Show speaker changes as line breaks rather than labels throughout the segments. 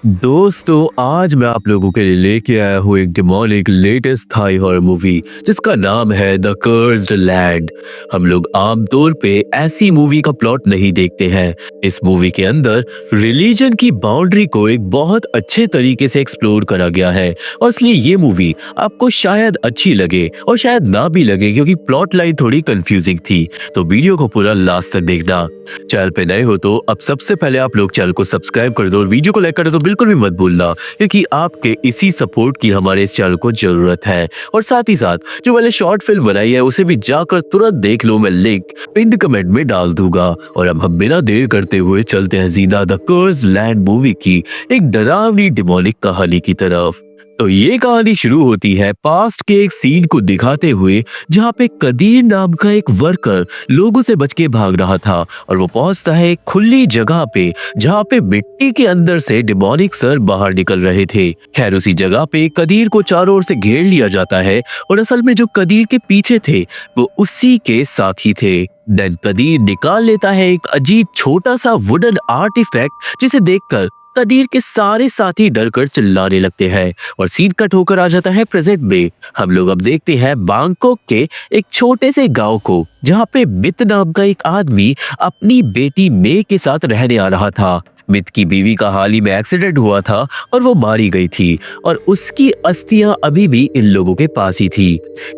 दोस्तों, आज मैं आप लोगों के लिए लेके आया हूँ एक demonic latest Thai horror movie जिसका नाम है द कर्स्ड लैंड। हम लोग आमतौर पे ऐसी मूवी का प्लॉट नहीं देखते हैं। इस मूवी के अंदर रिलीजन की बाउंड्री को एक बहुत अच्छे तरीके से एक्सप्लोर करा गया है और इसलिए ये मूवी आपको शायद अच्छी लगे और शायद ना भी लगे क्योंकि प्लॉट लाइन थोड़ी कंफ्यूजिंग थी। तो वीडियो को पूरा लास्ट तक देखना। चैनल पे नए हो तो अब सबसे पहले आप लोग चैनल को सब्सक्राइब कर दो और वीडियो को लाइक कर दो बिल्कुल भी मत भूलना, क्योंकि आपके इसी सपोर्ट की हमारे इस चैनल को जरूरत है। और साथ ही साथ जो मैंने शॉर्ट फिल्म बनाई है उसे भी जाकर तुरंत देख लो, मैं लिंक पिन कमेंट में डाल दूंगा। और अब हम बिना देर करते हुए चलते हैं सीधा द कर्स्ड लैंड मूवी की एक डरावनी डिमोनिक कहानी की तरफ। तो ये कहानी शुरू होती है पास्ट के एक सीन को दिखाते हुए जहाँ पे कदीर नाम का एक वर्कर लोगों से बच के भाग रहा था और वो पहुंचता है एक खुली जगह पे जहाँ पे मिट्टी के अंदर से डिमोनिक सर बाहर निकल रहे थे। खैर उसी जगह पे कदीर को चारों ओर से घेर लिया जाता है और असल में जो कदीर के पीछे थे वो उसी के साथी थे। देन कदीर निकाल लेता है एक अजीब छोटा सा वुडन आर्टिफैक्ट जिसे देखकर कदीर के सारे साथी डरकर चिल्लाने लगते हैं और सीन कट होकर आ जाता है प्रेजेंट में। हम लोग अब देखते हैं बैंकॉक के एक छोटे से गांव को जहां पे मित नाम का एक आदमी अपनी बेटी मे के साथ रहने आ रहा था। मित की बीवी का हाल ही में एक्सीडेंट हुआ था और वो मारी गई थी और उसकी अस्थियां अभी भी इन लोगों के पास ही थी।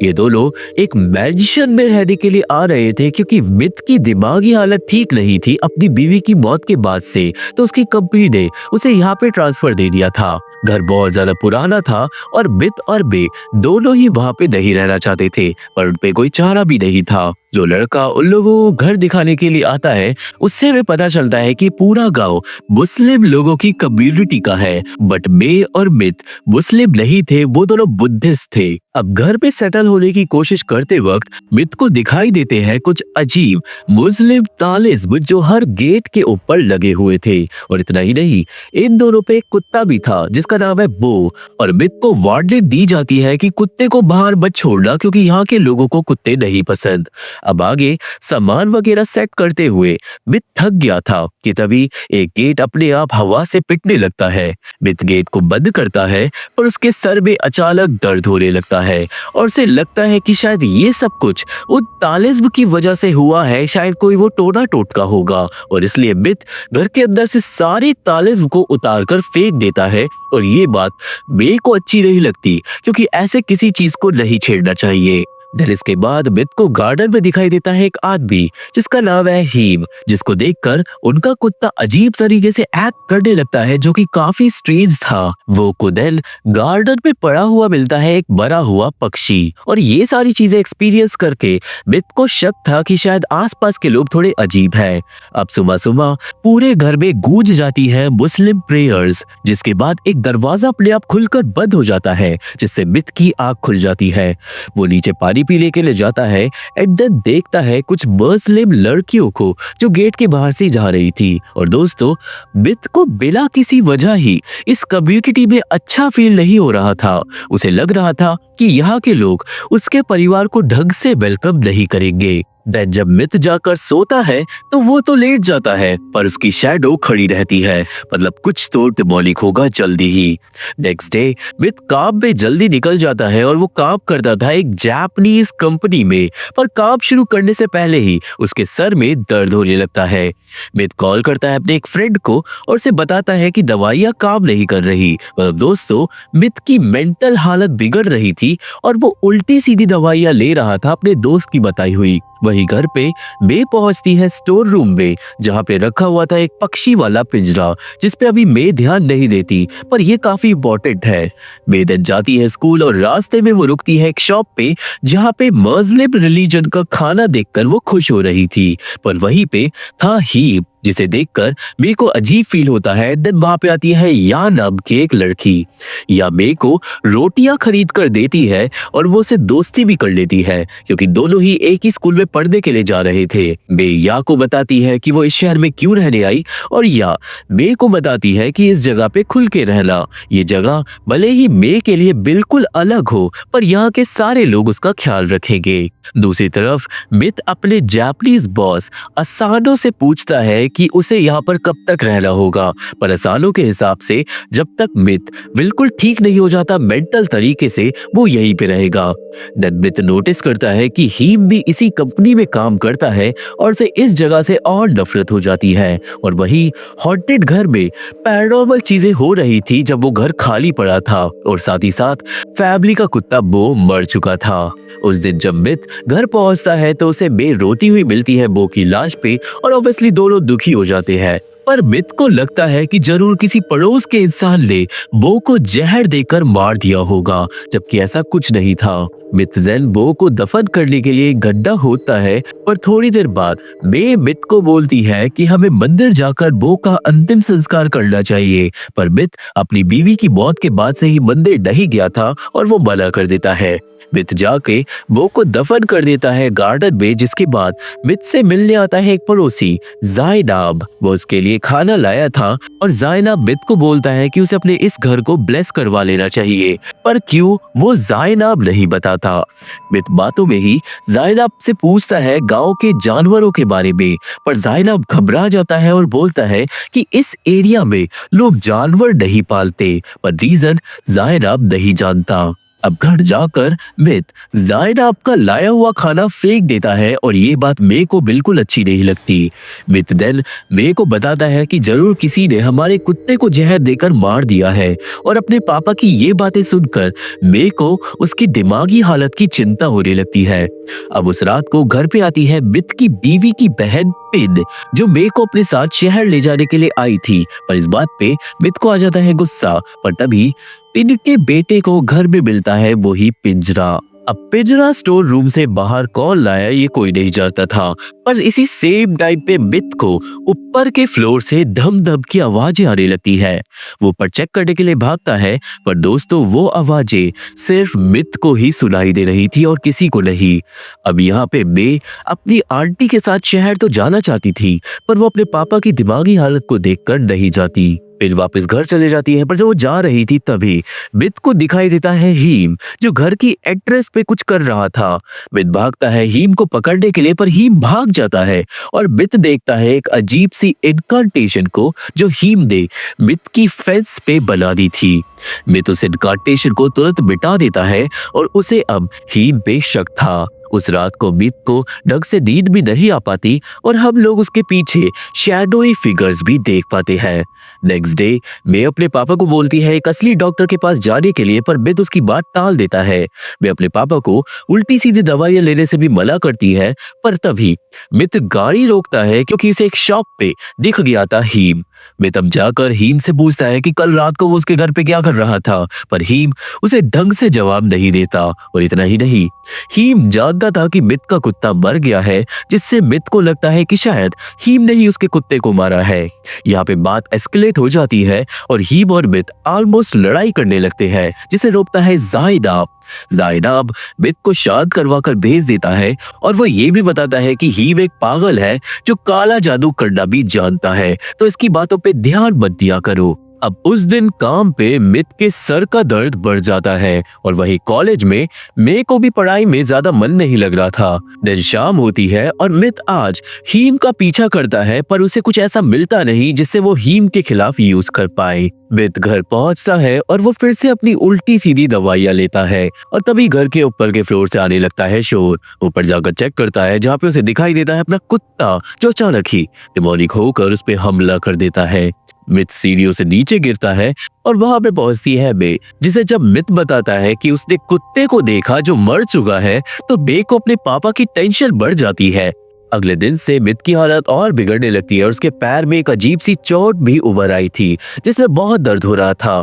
ये दो लोग एक मैंशन में रहने के लिए आ रहे थे क्योंकि मित की दिमागी हालत ठीक नहीं थी अपनी बीवी की मौत के बाद से, तो उसकी कंपनी ने उसे यहाँ पे ट्रांसफर दे दिया था। घर बहुत ज्यादा पुराना था और मित और बे दोनों ही वहाँ पे नहीं रहना चाहते थे, पर उनपे कोई चारा भी नहीं था। जो लड़का उन लोगों को घर दिखाने के लिए आता है उससे हमें पता चलता है कि पूरा गांव मुस्लिम लोगों की कम्युनिटी का है, बट मे और मित मुस्लिम नहीं थे, वो दोनों बुद्धिस्ट थे। अब घर पे सेटल होने की कोशिश करते वक्त मित को दिखाई देते हैं कुछ अजीब मुस्लिम तालिस्म जो हर गेट के ऊपर लगे हुए थे। और इतना ही नहीं, इन दोनों पे एक कुत्ता भी था जिसका नाम है बो, और मित को वार्निंग दी जाती है कि कुत्ते को बाहर मत छोड़ना क्योंकि यहाँ के लोगों को कुत्ते नहीं पसंद। अब आगे सामान वगैरह सेट करते हुए मित थक गया था कि तभी एक गेट अपने आप हवा से पिटने लगता है। मित गेट को बंद करता है और उसके सर में अचानक दर्द होने लगता है और उसे लगता है कि शायद ये सब कुछ उन तालिस्म की वजह से हुआ है, शायद कोई वो टोना टोटका होगा। और इसलिए मित घर के अंदर से सारे तालिस्म को उतार कर फेंक देता है और ये बात मे को अच्छी नहीं लगती क्योंकि ऐसे किसी चीज को नहीं छेड़ना चाहिए। देन इसके बाद मित को गार्डन में दिखाई देता है एक आदमी जिसका नाम है हीम, जिसको देखकर उनका कुत्ता अजीब तरीके से एक्ट करने लगता है जो कि काफी स्ट्रेंज था। वो को देन गार्डन में पड़ा हुआ मिलता है एक मरा हुआ पक्षी, और ये सारी चीजें एक्सपीरियंस करके मित को शक था कि शायद आसपास के लोग थोड़े अजीब हैं। अब सुबह सुबह पूरे घर में गूंज जाती है मुस्लिम प्रेयर्स, जिसके बाद एक दरवाजा अपने आप खुलकर बंद हो जाता है जिससे मित की आंख खुल जाती है। वो नीचे पानी पीने के लिए जाता है एंड देन देखता है कुछ मुस्लिम लड़कियों को जो गेट के बाहर से जा रही थी। और दोस्तों, मित को बिना किसी वजह ही इस कम्युनिटी में अच्छा फील नहीं हो रहा था। उसे लग रहा था कि यहाँ के लोग उसके परिवार को ढंग से वेलकम नहीं करेंगे। देन जब मित जाकर सोता है तो वो तो लेट जाता है पर उसकी शैडो खड़ी रहती है, मतलब कुछ तो डिमोनिक होगा जल्दी ही। नेक्स्ट डे मित काम पे जल्दी निकल जाता है और वो काम करता था एक जापानीज कंपनी में, पर काम शुरू करने से पहले ही उसके सर में दर्द होने लगता है। मित कॉल करता है अपने एक फ्रेंड को और उसे बताता है कि दवाइयाँ काम नहीं कर रही। मतलब दोस्तों, मित की मेंटल हालत बिगड़ रही थी और वो उल्टी सीधी दवाइयाँ ले रहा था अपने दोस्त की बताई हुई। वही घर पे मे पहुंचती है स्टोर रूम में जहां पे रखा हुआ था एक पक्षी वाला पिंजरा, जिसपे अभी मे ध्यान नहीं देती, पर ये काफी इंपॉर्टेंट है। मे दिन जाती है स्कूल और रास्ते में वो रुकती है एक शॉप पे जहां पे मुस्लिम रिलीजन का खाना देखकर वो खुश हो रही थी, पर वहीं पे था हीम जिसे देखकर मे को अजीब फील होता है। देन वहां पे आती है या नाम की एक लड़की, या मे को रोटियां खरीद कर देती है और वो उसे दोस्ती भी कर लेती है क्योंकि दोनों ही एक ही स्कूल में पढ़ने के लिए जा रहे थे। मे या को बताती है कि वो इस शहर में क्यों रहने आई और या मे को बताती है कि इस जगह पे खुल के रहना। ये जगह भले ही मे के लिए बिल्कुल अलग हो पर यहाँ के सारे लोग उसका ख्याल रखेंगे। दूसरी तरफ मित अपने जापानीज बॉस असानो से पूछता है कि उसे यहाँ पर कब तक रहना होगा, पर सालों के हिसाब से जब तक मित बिल्कुल ठीक नहीं हो जाता मेंटल तरीके से, वो यहीं पे रहेगा। देन मित नोटिस करता है कि हीम भी इसी कंपनी में काम करता है और उसे इस जगह से और नफरत हो जाती है। और वही हॉन्टेड घर में पैरानॉर्मल चीजें हो रही थी जब वो घर खाली पड़ा था और साथ ही साथ फैमिली का कुत्ता बो मर चुका था। उस दिन जब मित घर पहुंचता है तो उसे बे रोती हुई मिलती है बो की लाश पे और ऑब्वियसली दोनों दुखी हो जाते हैं। पर मित को लगता है कि जरूर किसी पड़ोस के इंसान ने बो को जहर देकर मार दिया होगा, जबकि ऐसा कुछ नहीं था। मित जैन बो को दफन करने के लिए एक गड्ढा खोदता है और थोड़ी देर बाद बे मित को बोलती है कि हमें मंदिर जाकर बो का अंतिम संस्कार करना चाहिए, पर मित अपनी बीवी की मौत के बाद से ही मंदिर नहीं गया था और वो मना कर देता है। मित जाके बो को दफन कर देता है गार्डन में, जिसके बाद मित से मिलने आता है एक पड़ोसी जायनाब। वो उसके लिए खाना लाया था और जायनाब मित को बोलता है कि उसे अपने इस घर को ब्लेस करवा लेना चाहिए, पर क्यों वो जायनाब नहीं बताता। मित बातों में ही जायनाब से पूछता है गांव के जानवरों के बारे में, पर जायनाब घबरा जाता है और बोलता है कि इस एरिया में लोग जानवर नहीं पालते, पर रीजन जायनाब नहीं जानता। अब घर जाकर मित जायनाब का लाया हुआ खाना फेंक देता है और ये बात मे को बिल्कुल अच्छी नहीं लगती। मित देन मे को बताता है कि जरूर किसी ने हमारे कुत्ते को जहर देकर मार दिया है और अपने पापा की ये बातें सुनकर मे को उसकी दिमागी हालत की चिंता होने लगती है। अब उस रात को घर पे आती है मित की बीवी की बहन पिन, जो मे को अपने साथ शहर ले जाने के लिए आई थी, पर इस बात पे मित को आ जाता है गुस्सा। पर तभी पिन के बेटे को घर में मिलता है वही पिंजरा। अब पिंजरा स्टोर रूम से बाहर कौन लाया ये कोई नहीं जानता था, पर इसी सेम टाइम पे मित को ऊपर के फ्लोर से धम धम की आवाजें आने लगती है। वो ऊपर चेक करने के लिए भागता है, पर दोस्तों वो आवाजें सिर्फ मित को ही सुनाई दे रही थी और किसी को नहीं। अब यहाँ पे मे अपनी आंटी के साथ शहर तो जाना चाहती थी, पर वो अपने पापा की दिमागी हालत को देखकर नहीं जाती। फिर वापस घर चले जाती है, पर जब वो जा रही थी तभी मित को दिखाई देता है हीम, जो घर की एंट्रेंस पे कुछ कर रहा था। मित भागता है हीम को पकड़ने के लिए, पर हीम भाग जाता है और मित देखता है एक अजीब सी इनकांटेशन को जो हीम ने मित की फेंस पे बना दी थी। मित उस इनकांटेशन को तुरंत मिटा देता है और उसे अब हीम पे शक था। उस रात को मित को ढंग से नींद भी नहीं आ पाती और हम लोग उसके पीछे शैडोई फिगर्स भी देख पाते हैं। नेक्स्ट डे मैं अपने पापा को बोलती है एक असली डॉक्टर के पास जाने के लिए, पर मित उसकी बात टाल देता है। मैं अपने पापा को उल्टी सीधी दवाइयां लेने से भी मना करती है, पर तभी मित गाड़ी रोकता है क्योंकि उसे एक शॉप पे दिख गया था हीम। मित अब जाकर हीम से पूछता है कि कल रात को वो उसके घर पे क्या कर रहा था, पर हीम उसे ढंग से जवाब नहीं देता। और इतना ही नहीं, हीम जानता था कि मित का कुत्ता मर गया है, जिससे मित को लगता है कि शायद हीम ने ही उसके कुत्ते को मारा है। यहाँ पे बात एस्केलेट हो जाती है और हीम और मित ऑलमोस्ट लड़ाई करने लगते हैं, जिसे रोकता है जायनाब। जायनाब मित को शांत करवा कर भेज देता है और वो ये भी बताता है कि हीम एक पागल है जो काला जादू करना भी जानता है, तो इसकी बातों पे ध्यान मत दिया करो। अब उस दिन काम पे मित के सर का दर्द बढ़ जाता है और वही कॉलेज में मे को भी पढ़ाई में ज्यादा मन नहीं लग रहा था। दिन शाम होती है और मित आज हीम का पीछा करता है, पर उसे कुछ ऐसा मिलता नहीं जिससे वो हीम के खिलाफ यूज कर पाए। मित घर पहुंचता है और वो फिर से अपनी उल्टी सीधी दवाइयां लेता है और तभी घर के ऊपर के फ्लोर से आने लगता है शोर। ऊपर जाकर चेक करता है, जहाँ पे उसे दिखाई देता है अपना कुत्ता, जो अचानक ही डिमोनिक होकर उस पे हमला कर देता है। मित सीढ़ियों से नीचे गिरता है और वहां पे पहुंचती है बे, जिसे जब मित बताता है कि उसने कुत्ते को देखा जो मर चुका है, तो बे को अपने पापा की टेंशन बढ़ जाती है। अगले दिन से मित की हालत और बिगड़ने लगती है और उसके पैर में एक अजीब सी चोट भी उभर आई थी, जिसमें बहुत दर्द हो रहा था।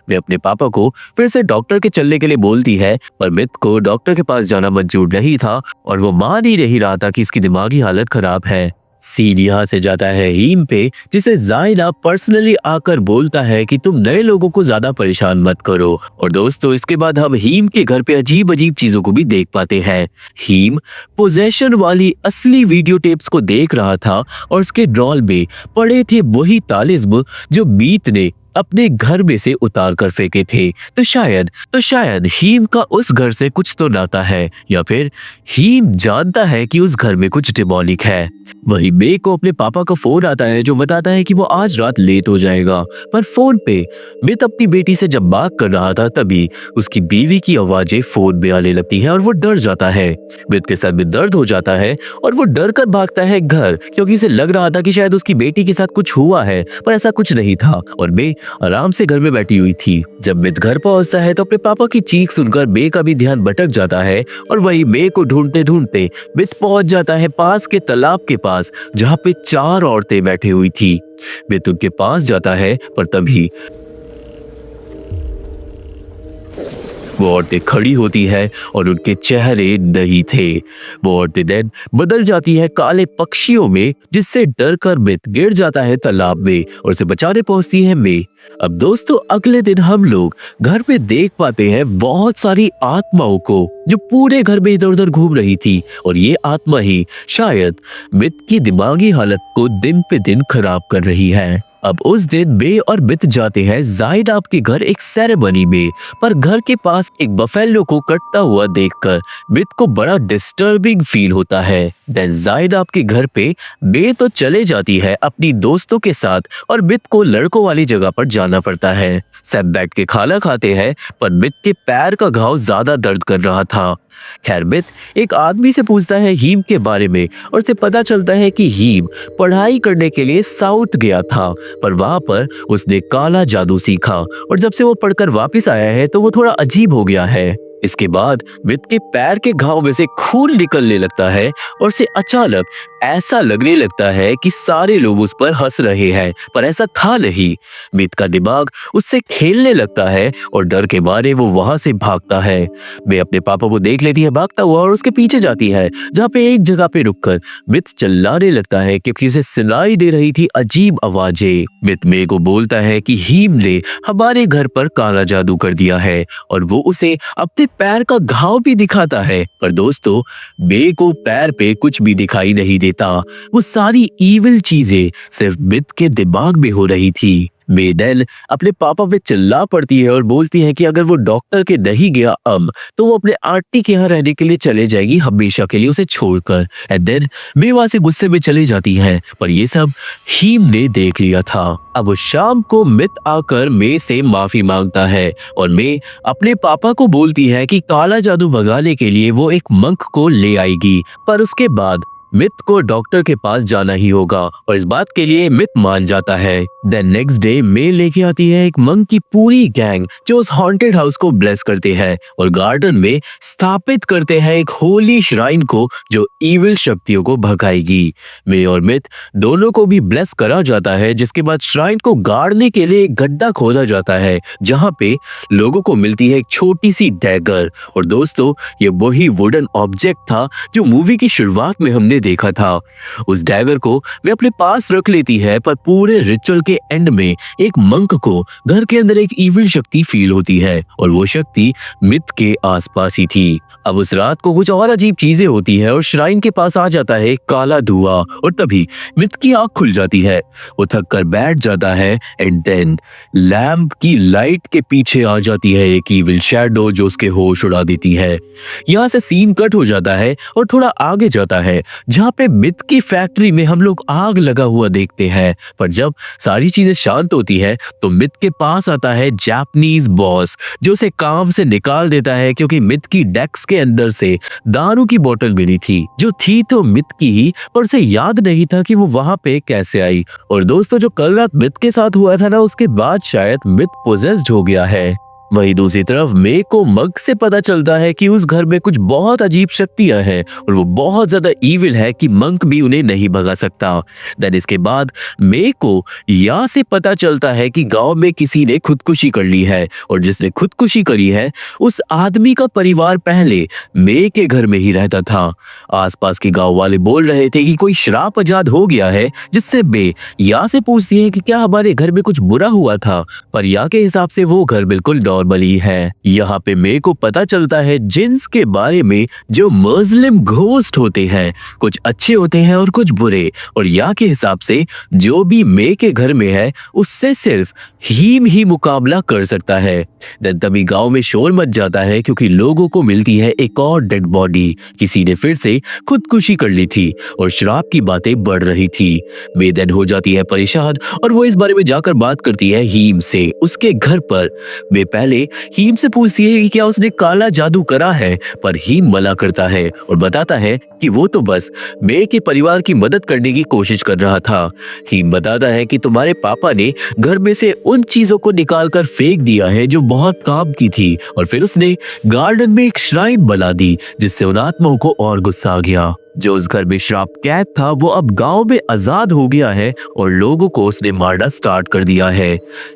वे अपने पापा को फिर से डॉक्टर के चलने के लिए बोलती है, पर मित को डॉक्टर के पास जाना मंजूर नहीं था और वो मान ही नहीं रहा था कि इसकी दिमागी हालत खराब है। सीन यहाँ से जाता है हीम पे, जिसे जायना पर्सनली आकर बोलता है कि तुम नए लोगों को ज्यादा परेशान मत करो। और दोस्तों, इसके बाद हम हीम के घर पे अजीब अजीब चीजों को भी देख पाते हैं। हीम पोजेशन वाली असली वीडियो टेप्स को देख रहा था और उसके ड्रॉल में पड़े थे वही तालिस्म जो मीत ने अपने घर में से उतार कर फेंके थे। तो शायद हीम का उस घर से कुछ तो नाता है, या फिर हीम जानता है कि उस घर में कुछ डिमोनिक है। वही मे को अपने पापा का फोन आता है जो बताता है कि वो आज रात लेट हो जाएगा। पर फोन पे मित अपनी बेटी से जब बात कर रहा था तभी उसकी बीवी की आवाजें फोन में आने लगती है और वो डर जाता है। मित के सर में दर्द हो जाता है और वो डर कर भागता है घर, क्योंकि इसे लग रहा था कि शायद उसकी बेटी के साथ कुछ हुआ है, पर ऐसा कुछ नहीं था और मे आराम से घर में बैठी हुई थी। जब मित घर पहुंचता है तो अपने पापा की चीख सुनकर मे का भी ध्यान भटक जाता है और वही मे को ढूंढते ढूंढते मित पहुंच जाता है पास के तालाब के पास, जहाँ पे 4 औरतें बैठी हुई थी। मित उनके पास जाता है पर तभी वो औरतें खड़ी होती है और उनके चेहरे नहीं थे। वो औरतें देन बदल जाती है काले पक्षियों में, जिससे डर कर मित गिर जाता है तालाब में और उसे बचाने पहुंचती है मे। अब दोस्तों अगले दिन हम लोग घर पे देख पाते हैं बहुत सारी आत्माओं को जो पूरे घर में इधर उधर घूम रही थी, और ये आत्मा ही शायद मित की दिमागी हालत को दिन पे दिन खराब कर रही है। अब उस दिन मे और मित जाते हैं जाहिद आपके घर एक सेरेमनी में, पर घर के पास एक बफेलो को कटता हुआ देखकर मित को बड़ा डिस्टर्बिंग फील होता है। देन जाहिद आपके घर पे मे तो चले जाती है अपनी दोस्तों के साथ और मित को लड़कों वाली जगह पर जाना पड़ता है। सब बैठ के खाना खाते हैं, पर मित के पैर का घाव ज्यादा दर्द कर रहा था। खैर मित एक आदमी से पूछता है हीम के बारे में और उसे पता चलता है कि हीम पढ़ाई करने के लिए साउथ गया था, पर वहां पर उसने काला जादू सीखा और जब से वो पढ़कर वापस आया है तो वो थोड़ा अजीब हो गया है। इसके बाद मित के पैर के घाव में से खून निकलने लगता है और उसे अचानक ऐसा लगने लगता है कि सारे लोग उस पर हंस रहे हैं, पर ऐसा था नहीं। मित का दिमाग उससे खेलने लगता है और डर के मारे वो वहां से भागता है। वे अपने पापा को देख लेती है भागता हुआ और उसके पीछे जाती है, जहाँ पे एक जगह पे रुककर मित चिल्लाने लगता है क्योंकि उसे सुनाई दे रही थी अजीब आवाजें। मित मे को बोलता है कि हीम ने हमारे घर पर काला जादू कर दिया है और वो उसे अपने पैर का घाव भी दिखाता है, पर दोस्तों मे को पैर पे कुछ भी दिखाई नहीं देता। वो सारी इविल चीजें सिर्फ मित के दिमाग में हो रही थी। मे देन अपने पापा पे चिल्ला पड़ती है और बोलती है कि अगर वो डॉक्टर के नहीं गया अब तो वो अपने आंटी के यहाँ रहने के लिए चले जाएगी हमेशा के लिए उसे छोड़कर। एंड देन मे वहां से गुस्से में चली जाती है, पर ये सब हीम ने देख लिया था। अब शाम को मित आकर मे से माफी मांगता है और मे अपने पापा को बोलती है कि काला जादू भगाने के लिए वो एक मंक को ले आएगी, पर उसके बाद मित को डॉक्टर के पास जाना ही होगा और इस बात के लिए मित मान जाता है। देन नेक्स्ट डे मे लेके आती है एक मंक की पूरी गैंग जो उस हॉन्टेड हाउस को ब्लेस करते हैं और गार्डन में स्थापित करते हैं एक होली श्राइन को जो इविल शक्तियों को भगाएगी। मे और मित दोनों को भी ब्लेस करा जाता है, जिसके बाद श्राइन को गाड़ने के लिए एक गड्ढा खोदा जाता है जहाँ पे लोगों को मिलती है एक छोटी सी डैगर। और दोस्तों ये वही वुडन ऑब्जेक्ट था जो मूवी की शुरुआत में हमने देखा था। उस डैगर को वे अपने पास रख लेती है, पर पूरे रिचुअल के एंड में एक मंक को घर के अंदर एक इविल शक्ति फील होती है और वो शक्ति मित के आसपास ही थी। अब उस रात को कुछ और अजीब चीजें होती है और श्राइन के पास आ जाता है काला धुआं और तभी मित की आंख खुल जाती है। वो थक कर बैठ जाता है एंड देन लैंप की लाइट के पीछे आ जाती है एक इविल शैडो जो उसके होश उड़ा देती है। यहाँ से सीन कट हो जाता है और थोड़ा आगे जाता है जहाँ पे मित की फैक्ट्री में हम लोग आग लगा हुआ देखते हैं। पर जब सारी चीजें शांत होती है तो मित के पास आता है जापानीज बॉस जो उसे काम से निकाल देता है क्योंकि मित की डेस्क के अंदर से दारू की बोतल मिली थी जो थी तो मित की ही, पर उसे याद नहीं था कि वो वहां पे कैसे आई। और दोस्तों जो कल रात मित के साथ हुआ था ना, उसके बाद शायद मित पोजेस्ड हो गया है। वहीं दूसरी तरफ मे को मग से पता चलता है कि उस घर में कुछ बहुत अजीब शक्तियां हैं और वो बहुत ज्यादा ईविल है कि मंक भी उन्हें नहीं भगा सकता। देन इसके बाद मे को यहाँ से पता चलता है कि गांव में किसी ने खुदकुशी कर ली है और जिसने खुदकुशी करी है उस आदमी का परिवार पहले मे के घर में ही रहता था। आसपास के गाँव वाले बोल रहे थे कि कोई श्राप आजाद हो गया है, जिससे मे यहाँ से पूछती है कि क्या हमारे घर में कुछ बुरा हुआ था, पर यहाँ के हिसाब से वो घर बिल्कुल नॉर्मल ही है। यहाँ पे मे को पता चलता है जिन्स के बारे में, जो मुस्लिम घोस्ट होते हैं, कुछ अच्छे होते हैं और कुछ बुरे, और या के हिसाब से जो भी मे के घर में है उससे सिर्फ हीम ही मुकाबला कर सकता है। देन तभी गांव में शोर मच जाता है क्योंकि लोगों को मिलती है एक और डेड बॉडी। किसी ने फिर से खुदकुशी कर ली थी और शराब की बातें बढ़ रही थी। मे देन हो जाती है परेशान और वो इस बारे में जाकर बात करती है हीम से उसके घर पर। मे पहले हीम से पूछती है कि क्या उसने काला जादू करा है, पर हीम मना करता है और बताता है कि वो तो बस मे के परिवार की मदद करने की कोशिश कर रहा था। हीम बताता है कि तुम्हारे पापा ने घर में से उन चीजों को निकाल कर फेंक दिया है जो बहुत काम की थी, और फिर उसने गार्डन में एक श्राइन बना दी जिससे उन आत्माओं को और गुस्सा आ गया। जो उस घर में श्राप कैद था वो अब गांव में आजाद हो गया है और लोगों को उसने मारना स्टार्ट कर दिया है।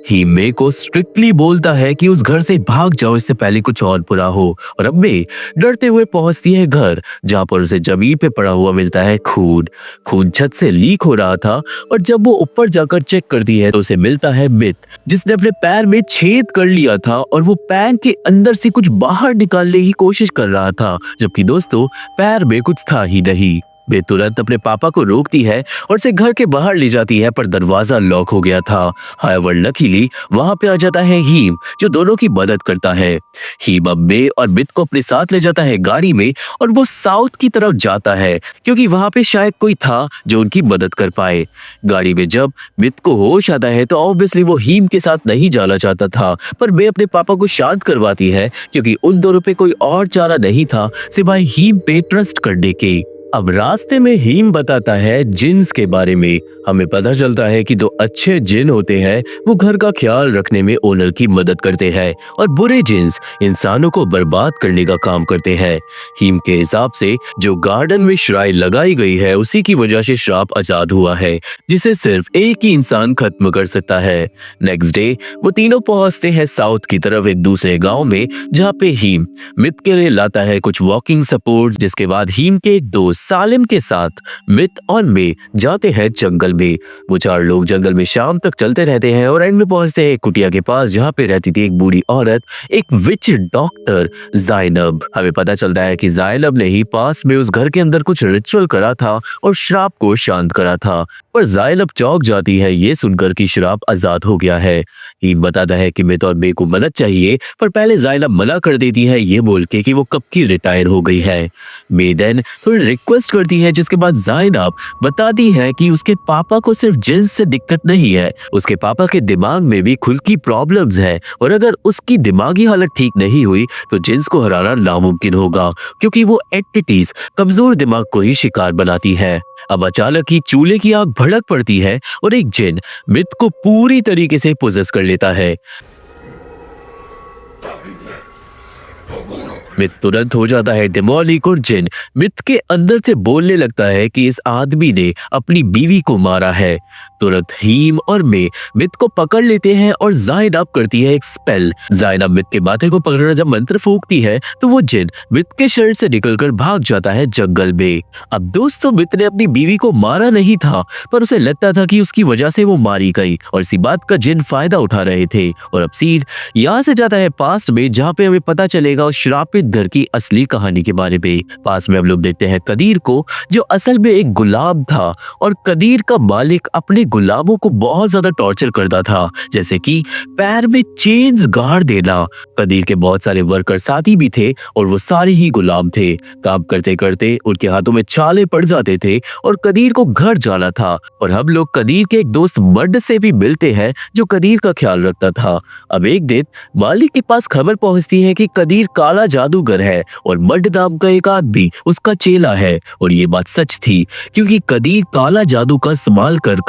ही मे को स्ट्रिक्टली बोलता है कि उस घर से भाग जाओ इससे पहले कुछ और बुरा हो, और अब मे डरते हुए पहुंचती है घर, जहां पर उसे जमीन पे पड़ा हुआ मिलता है खून। खून छत से लीक हो रहा था और जब वो ऊपर जाकर चेक करती है तो उसे मिलता है मित, जिसने अपने पैर में छेद कर लिया था और वो पैर के अंदर से कुछ बाहर निकालने की कोशिश कर रहा था, जबकि दोस्तों पैर में कुछ था ही नहीं। वे तुरंत अपने पापा को रोकती है और उसे घर के बाहर ले जाती है, पर दरवाजा लॉक हो गया था। हाउएवर लकीली वहां पे आ जाता है हीम, जो दोनों की मदद करता है। हीम अब मे और मित को अपने साथ ले जाता है गाड़ी में और वो साउथ की तरफ जाता है क्योंकि वहां पे शायद कोई था जो उनकी मदद कर पाए। गाड़ी में जब मित को होश आता है तो ऑब्वियसली वो हीम के साथ नहीं जाना चाहता था, पर मे अपने पापा को शांत करवाती है क्योंकि उन दोनों पे कोई और चारा नहीं था सिवाय हीम पे ट्रस्ट करने के। अब रास्ते में हीम बताता है जिन्स के बारे में। हमें पता चलता है कि जो अच्छे जिन होते हैं वो घर का ख्याल रखने में ओनर की मदद करते हैं और बुरे जिन्स इंसानों को बर्बाद करने का काम करते हैं। हीम के हिसाब से जो गार्डन में श्राइन लगाई गई है उसी की वजह से श्राप आजाद हुआ है, जिसे सिर्फ एक ही इंसान खत्म कर सकता है। नेक्स्ट डे वो तीनों पहुंचते हैं साउथ की तरफ एक दूसरे गाँव में, जहाँ पे हीम मित के लिए लाता है कुछ वॉकिंग सपोर्ट, जिसके बाद हीम के एक दोस्त सालिम के साथ मित और मे जाते हैं जंगल में। वो चार लोग जंगल में शाम तक चलते रहते हैं और एंड में पहुंचते हैं एक कुटिया के पास, जहां पे रहती थी एक बूढ़ी औरत, एक विच डॉक्टर ज़ैनब। हमें पता चलता है कि ज़ैनब ने ही पास में उस घर के अंदर कुछ रिचुअल करा था और श्राप को शांत करा था, पर ज़ैनब चौंक जाती है ये सुनकर कि श्राप आजाद हो गया है। हीम बताता है कि मित और मे को मदद चाहिए, पर पहले ज़ैनब मना कर देती है ये बोल के कि वो कब की रिटायर हो गई है। मे देन थोड़ी रिक्वेस्ट करती है, जिसके बाद ज़ैनब बताती है कि उसके पापा को सिर्फ जिन्स से दिक्कत नहीं है, उसके पापा के दिमाग में भी खुद की प्रॉब्लम्स है, और अगर उसकी दिमागी हालत ठीक नहीं हुई तो जिन्स को हराना नामुमकिन होगा क्योंकि वो एंटिटीज कमजोर दिमाग को ही शिकार बनाती है। अब अचानक ही चूल्हे की आग भड़क पड़ती है और एक जिन मित को पूरी तरीके से पोजेस कर लेता है। मित तुरंत हो जाता है डेमोनिक और जिन मित के अंदर से बोलने लगता है कि इस आदमी ने अपनी बीवी को मारा है। तुरंत हीम और मे मित को पकड़ लेते हैं और ज़ैनब करती है एक स्पेल। ज़ैनब मित के माथे को पकड़कर जब मंत्र फूंकती है तो वो जिन मित के शरीर से निकलकर भाग जाता है जंगल में। अब दोस्तों मित ने अपनी बीवी को मारा नहीं था, पर उसे लगता था कि उसकी वजह से वो मारी गई और इसी बात का जिन फायदा उठा रहे थे। और अब सीन यहाँ से जाता है पास्ट में, जहाँ पे हमें पता चलेगा उस श्रापित घर की असली कहानी के बारे में। पास में हम लोग देखते हैं कदीर को, जो असल में एक गुलाम था और कदीर का मालिक अपने गुलामों को बहुत ज्यादा टॉर्चर करता था, जैसे कि पैर में चेन्स गाड़ देना। कदीर के बहुत सारे वर्कर साथी भी थे और वो सारे ही गुलाम थे। काम करते करते उनके हाथों में छाले पड़ जाते थे और कदीर को घर जाना था। और हम लोग कदीर के एक दोस्त मर्द से भी मिलते हैं जो कदीर का ख्याल रखता था। अब एक दिन मालिक के पास खबर पहुंचती है कि कदीर काला जादूगर है और मर्द नाम का एक आदमी उसका चेला है। और ये बात सच थी क्योंकि कदीर काला जादू का इस्तेमाल कर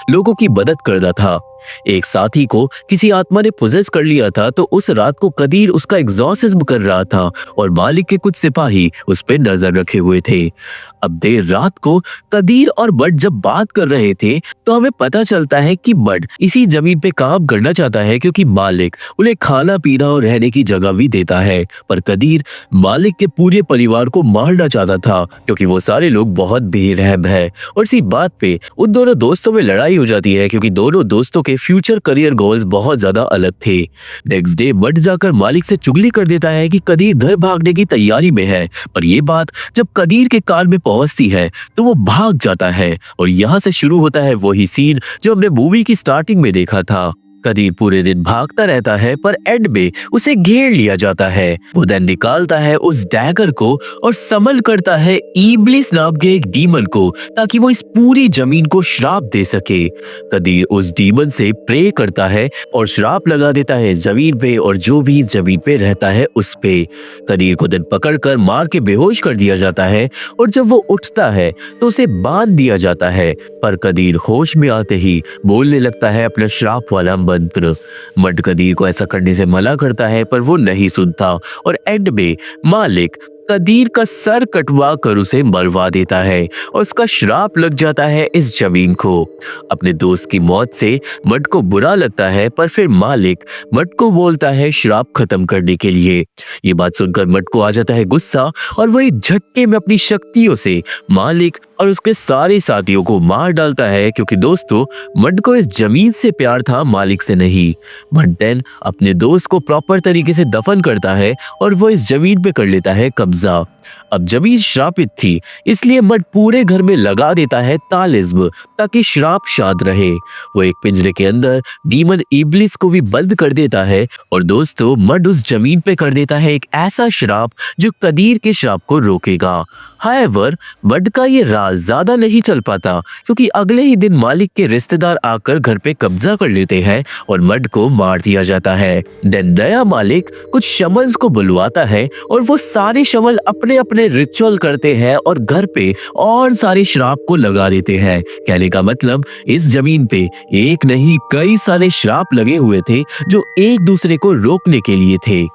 लोगों की मदद करता था। एक साथी को किसी आत्मा ने पोजेस कर लिया था, तो उस रात को कदीर उसका एग्जॉर्सिज्म कर रहा था और मालिक के कुछ सिपाही उस पर नजर रखे हुए थे। अब देर रात को कदीर और बड जब बात कर रहे थे तो हमें पता चलता है कि बड इसी जमीन पे काम करना चाहता है क्योंकि मालिक उन्हें खाना पीना और रहने की जगह भी देता है, पर कदीर मालिक के पूरे परिवार को मारना चाहता था क्योंकि वो सारे लोग बहुत बेरहम है। और इसी बात पे उन दोनों दोस्तों में लड़ाई हो जाती है क्योंकि दोनों दोस्तों के फ्यूचर करियर गोल्स बहुत ज्यादा अलग थे। नेक्स्ट डे मड जाकर मालिक से चुगली कर देता है कि कदीर घर भागने की तैयारी में है, पर ये बात जब कदीर के कान में पहुंचती है तो वो भाग जाता है और यहाँ से शुरू होता है वही सीन जो हमने मूवी की स्टार्टिंग में देखा था। कदीर पूरे दिन भागता रहता है पर एंड में उसे घेर लिया जाता है। वो देन निकालता है उस डैगर को और समल करता है इब्लिस नाम के एक डीमन को ताकि वो इस पूरी जमीन को श्राप दे सके। कदीर उस डीमन से प्रे करता है और श्राप लगा देता है जमीन पे और जो भी जमीन पे रहता है उस पे। कदीर को देन पकड़कर मार के बेहोश कर दिया जाता है और जब वो उठता है तो उसे बांध दिया जाता है, पर कदीर होश में आते ही बोलने लगता है अपना श्राप वाला मंत्र। मड कदीर को ऐसा करने से मना करता है पर वो नहीं सुनता और एंड में मालिक कदीर का सर कटवा कर उसे मरवा देता है और उसका श्राप लग जाता है इस जमीन को। अपने दोस्त की मौत से मड को बुरा लगता है पर फिर मालिक मड को बोलता है श्राप खत्म करने के लिए। ये बात सुनकर मड को आ जाता है गुस्सा और वही झटके में अपनी शक्तियों से मालिक और उसके सारे साथियों को मार डालता है, क्योंकि दोस्तों मड को इस जमीन से प्यार था, मालिक से नहीं। मड देन अपने दोस्त को प्रॉपर तरीके से दफन करता है और वो इस जमीन पे कर लेता है कब्जा। अब जमीन श्रापित थी इसलिए मड पूरे घर में लगा देता है तालिस्म ताकि श्राप शाद रहे। वो एक पिंजरे के अंदर डीमन इब्लिस को भी बंद कर देता है और दोस्तों मड उस जमीन पे कर देता है एक ऐसा श्राप जो कदीर के श्राप को रोकेगा। हाउएवर मड का ये राज ज्यादा नहीं चल पाता क्योंकि अगले ही दिन मालिक के रिश्तेदार आकर घर पे कब्जा कर लेते हैं और मड को मार दिया जाता है। देन नया मालिक कुछ शमन्स को बुलवाता है और वो सारे शमन अपने अपने रिचुअल करते हैं और घर पे और सारे श्राप को लगा देते हैं। कहने का मतलब इस जमीन पे एक नहीं कई सारे श्राप लगे हुए थे जो एक दूसरे को रोकने के लिए थे।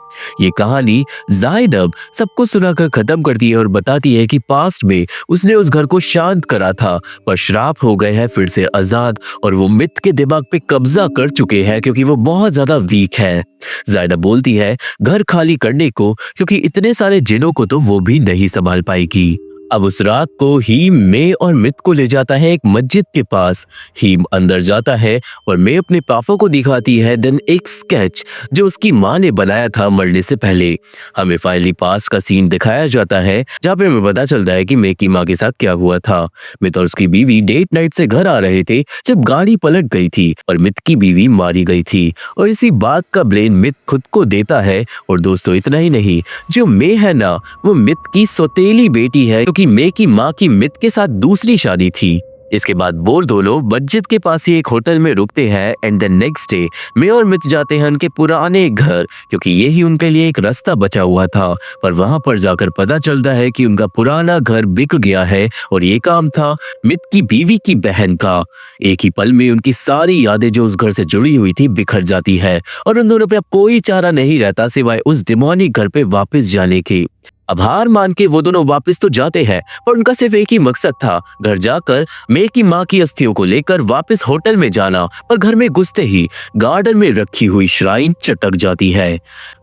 ये कहानी ज़ाइनब सबको सुनाकर खत्म करती है और बताती है कि पास्ट में उसने उस घर को शांत करा था पर श्राप हो गए हैं फिर से आजाद और वो मित के दिमाग पे कब्जा कर चुके हैं क्योंकि वो बहुत ज्यादा वीक है। ज़ाइनब बोलती है घर खाली करने को क्योंकि इतने सारे जिनों को तो वो भी नहीं संभाल पाएगी। अब उस रात को हीम मे और मित को ले जाता है एक मस्जिद के पास। हीम अंदर जाता है और मे अपने पापा को दिखाती है देन एक स्केच जो उसकी माँ ने बनाया था मरने से पहले। हमें फाइनली पास का सीन दिखाया जाता है जहाँ पे हमें पता चलता है कि मे की माँ के साथ क्या हुआ था। मित और उसकी बीवी डेट नाइट से घर आ रहे थे जब गाड़ी पलट गई थी और मित की बीवी मारी गई थी और इसी बात का ब्लेम मित खुद को देता है। और दोस्तों इतना ही नहीं, जो मे है ना वो मित की सौतेली बेटी है क्योंकि मे की माँ की मित के साथ दूसरी शादी थी। इसके बाद वो दोनों मस्जिद के पास ही एक होटल में रुकते हैं एंड द नेक्स्ट डे मे और मित जाते हैं उनके पुराने घर क्योंकि यही उनके लिए एक रास्ता बचा हुआ था। पर वहां पर जाकर पता चलता है कि उनका पुराना घर बिक गया है और ये काम था मित की बीवी की बहन का। एक ही पल में उनकी सारी यादें जो उस घर से जुड़ी हुई थी बिखर जाती है और उन दोनों पे अब कोई चारा नहीं रहता सिवाय उस डिमोनिक घर पे वापस जाने की। अब हार मान के वो दोनों वापस तो जाते हैं पर उनका सिर्फ एक ही मकसद था, घर जाकर मे की माँ की अस्थियों को लेकर वापस होटल में जाना। पर घर में घुसते ही गार्डन में रखी हुई श्राइन चटक जाती है।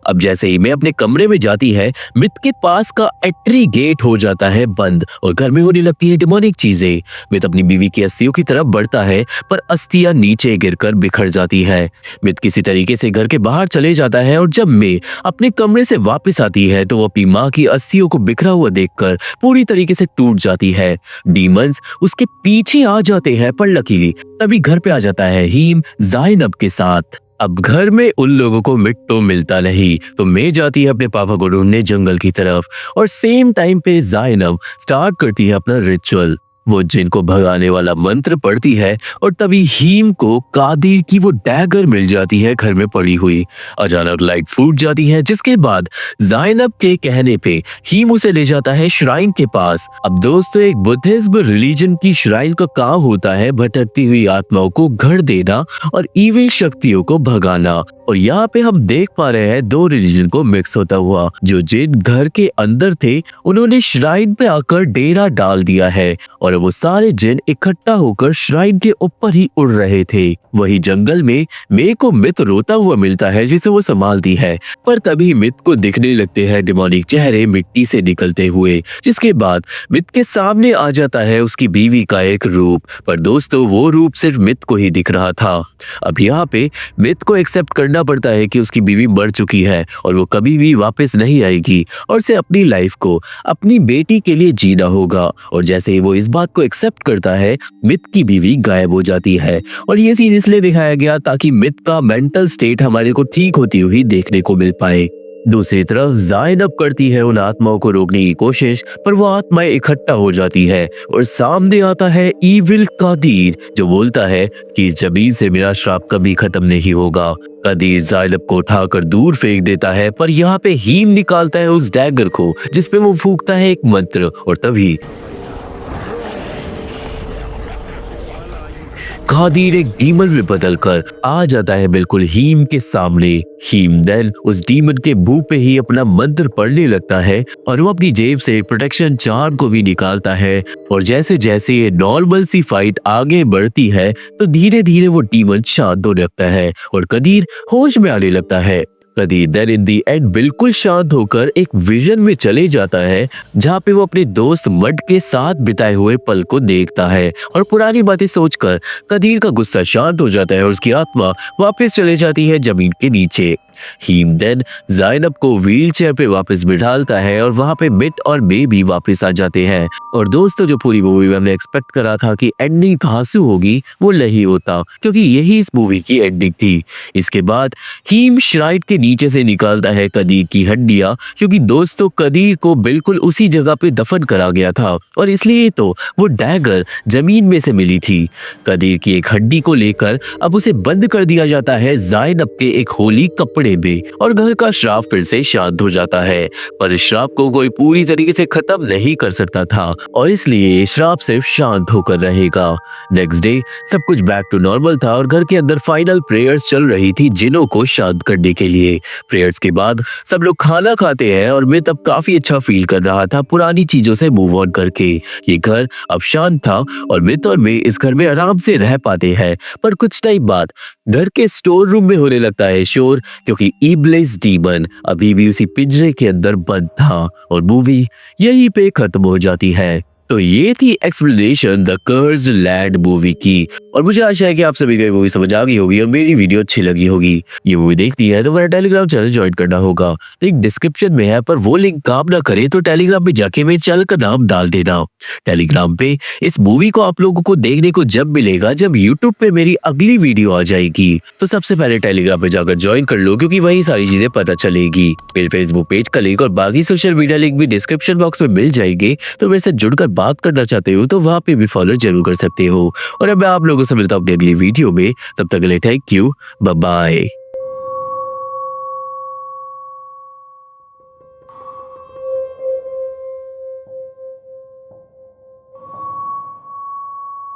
अब जैसे ही मैं अपने कमरे में जाती है मित के पास का एंट्री गेट हो जाता है बंद और घर में होने लगती है डिमोनिक चीजें। मित अपनी बीवी की अस्थियों की तरफ बढ़ता है पर अस्थियां नीचे गिरकर बिखर जाती है। मित किसी तरीके से घर के बाहर चले जाता है और जब मैं अपने कमरे से वापस आती है तो वो अपनी माँ की अस्थियों को बिखरा हुआ देखकर पूरी तरीके से टूट जाती है। डीमंस उसके पीछे आ जाते हैं पर लकीली तभी घर पे आ जाता है हीम ज़ाइनब के साथ। अब घर में उन लोगों को मिट तो मिलता नहीं तो मैं जाती है अपने पापा को ढूंढने जंगल की तरफ और सेम टाइम पे ज़ाइनब स्टार्ट करती है अपना रिचुअल। वो जिनको भगाने वाला मंत्र पढ़ती है और तभी हीम को कादिर की वो डैगर मिल जाती है घर में पड़ी हुई। अचानक लाइट्स फूट जाती है जिसके बाद ज़ाइनब के कहने पे हीम उसे ले जाता है श्राइन के पास। अब दोस्तों एक बुद्धिज्म रिलीजन की श्राइन का काम होता है भटकती हुई आत्माओं को घर देना और इविल शक्तियों को भगाना। और यहाँ पे हम देख पा रहे हैं दो रिलीजन को मिक्स होता हुआ। जो जिन घर के अंदर थे उन्होंने श्राइन पे आकर डेरा डाल दिया है और वो सारे जिन इकट्ठा होकर श्राइन के ऊपर ही उड़ रहे थे। वही जंगल में मे को मित रोता हुआ मिलता है जिसे वो संभालती है, पर तभी मित को दिखने लगते हैं डिमोनिक चेहरे मिट्टी से निकलते हुए, जिसके बाद मित के सामने आ जाता है उसकी बीवी का एक रूप। पर दोस्तों वो रूप सिर्फ मित को ही दिख रहा था। अब यहाँ पे मित को एक्सेप्ट करना पड़ता है कि उसकी बीवी मर चुकी है और वो कभी भी वापस नहीं आएगी और उसे अपनी लाइफ को अपनी बेटी के लिए जीना होगा। और जैसे ही वो इस बात को एक्सेप्ट करता है मित की बीवी गायब हो जाती है। और ये सीन इसलिए दिखाया गया ताकि मित का मेंटल स्टेट हमारे को ठीक होती हुई देखने को मिल पाए। दूसरी तरफ ज़ाइनब करती है उन आत्माओं को रोकने की कोशिश, पर वो आत्माएं इकट्ठा हो जाती है और सामने आता है ईविल कादिर, जो बोलता है कि इस जमीन से मेरा श्राप कभी खत्म नहीं होगा। कादिर ज़ाइनब को उठाकर दूर फेंक देता है, पर यहाँ पे हीम निकालता है उस डैगर को जिसपे वो फूंकता है एक मंत्र, और तभी कादिर एक डीमन में बदलकर आ जाता है बिल्कुल हीम के सामने। हीम देन उस डीमन के मुंह पे ही अपना मंत्र पढ़ने लगता है और वो अपनी जेब से प्रोटेक्शन चार्म को भी निकालता है। और जैसे जैसे ये नॉर्मल सी फाइट आगे बढ़ती है तो धीरे धीरे वो डीमन शांत होने लगता है और कादिर होश में आने लगता है। कादिर देन इन दी एंड बिल्कुल शांत होकर एक विजन में चले जाता है जहाँ पे वो अपने दोस्त मड के साथ बिताए हुए पल को देखता है और पुरानी बातें सोचकर कादिर का गुस्सा शांत हो जाता है और उसकी आत्मा वापस चले जाती है जमीन के नीचे। हीम देन ज़ाइनब को व्हीलचेयर पे वापस बिठालता है और वहाँ पे मिट और मे भी वापस आ जाते हैं। और दोस्तों जो पूरी मूवी में हमने एक्सपेक्ट करा था कि एंडिंग धांसू होगी वो नहीं होता, क्योंकि यही इस मूवी की एंडिंग थी। इसके बाद हीम श्राइन के नीचे से निकालता है कादिर की हड्डियां, क्योंकि दोस्तों कादिर को बिल्कुल उसी जगह पे दफन करा गया था और इसलिए तो वो डैगर जमीन में से मिली थी। कादिर की एक हड्डी को लेकर अब उसे बंद कर दिया जाता है ज़ाइनब के एक होली कपड़े में और घर का श्राप फिर से शांत हो जाता है। पर इस श्राप को कोई पूरी तरीके से खत्म नहीं कर सकता था और इसलिए ये श्राप सिर्फ शांत होकर रहेगा। नेक्स्ट डे सब कुछ बैक टू नॉर्मल था और घर के अंदर फाइनल प्रेयर्स चल रही थी जिनों को शांत करने के लिए। प्रेयर्स के बाद सब लोग खाना खाते हैं और मैं तब काफी अच्छा फील कर रहा था पुरानी चीजों से मूव ऑन करके। ये घर अब शांत था और मित और मैं इस घर में आराम से रह पाते हैं। पर कुछ टाइम बाद घर के स्टोर रूम में होने लगता है शोर, क्योंकि इब्लिस डीमन अभी भी उसी पिंजरे के अंदर बंद था और मूवी यहीं पे खत्म हो जाती है। तो ये थी explanation the cursed land movie की और मुझे आशा है कि आप सभी को मूवी समझ आ गई होगी और मेरी वीडियो अच्छी लगी होगी। ये मूवी देखती है तो मेरा टेलीग्राम चैनल ज्वाइन करना होगा, लिंक डिस्क्रिप्शन में है, पर वो लिंक काम ना करे तो टेलीग्राम पे जाके मेरे चैनल का नाम डाल देना। टेलीग्राम पे इस मूवी को आप लोगों को देखने को जब मिलेगा जब यूट्यूब पे मेरी अगली वीडियो आ जाएगी, तो सबसे पहले टेलीग्राम पे जाकर ज्वाइन कर लो, क्योंकि वही सारी चीजें पता चलेगी। मेरे फेसबुक पेज का लिंक और बाकी सोशल मीडिया लिंक भी डिस्क्रिप्शन बॉक्स में मिल जाएंगे, तो मेरे साथ जुड़कर बात करना चाहते हो तो वहां पे भी फॉलो जरूर कर सकते हो। और अब मैं आप लोगों से मिलता हूँ अपनी अगली वीडियो में, तब तक के लिए थैंक यू, बाय बाय।